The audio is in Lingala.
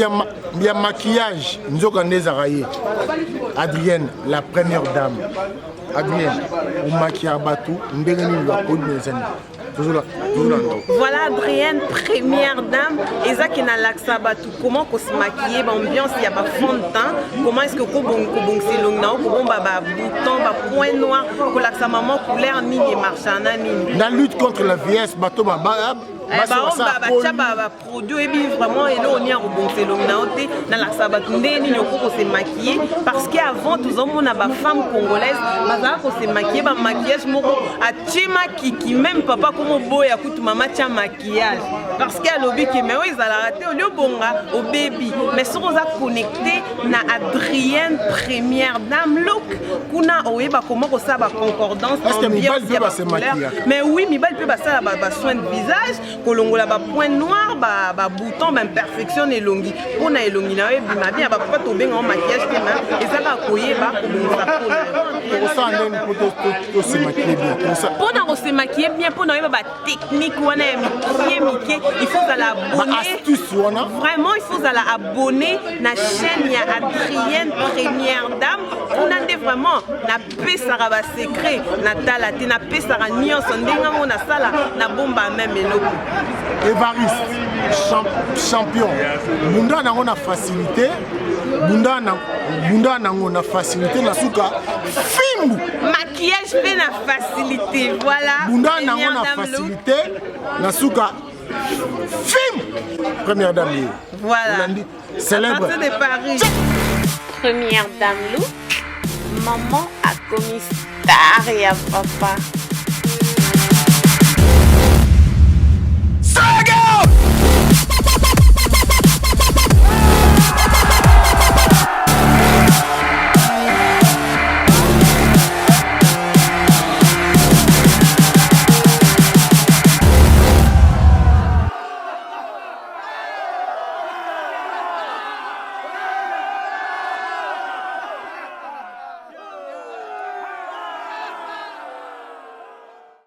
y a maquillage. Nous avons Adrienne, la première dame. Adrienne, on maquille Batou, voilà Adrienne, première dame, et ça qui n'a l'accès à Batou. Comment qu'on se maquille, l'ambiance, il y a pas fond de temps. Comment est-ce que qu'on c'est long, qu'on bouton, point noir, qu'on l'accès à maman couleur ni les marchands ni. La lutte contre la vieillesse, Batou produit vraiment et là on y a rebonté dans la sabat se maquiller parce qu'avant tout le monde a des femmes congolaises se maquiller ba maquillage moko a tchema qui même papa comme boy écoute maman tcha maquillage parce qu'à lobby qui mais ils allaient rater au lieu bonga au baby mais si on a connecté na Adrienne première dame look kuna oyeba comment ça va concordance mais oui mi bal peut ça ba soin de visage kolongola ba point noir ba bouton ba imperfection elongi pona elongi na we bima bien ba papa to benga en maquillage tema ezaka koyeba pour ça on se maquiller bien pona on se maquiller bien pona yeba ba technique wana miki il faut la abonner vraiment il faut la abonner na chaîne ya Adrienne première dame on a vraiment na pesara ba secret na talate na pesara nyonso ndenga mona sala na bomba même eloko. Évariste, champion. Bunda n'a pas facilité. Bunda n'a facilité. Nasuka, film. Maquillage fait la facilité. Voilà. Bunda n'a pas facilité. Nasuka, film. Première dame. Voilà. Célèbre. De Paris. Première dame Lou. Maman a commis star et papa. Saga!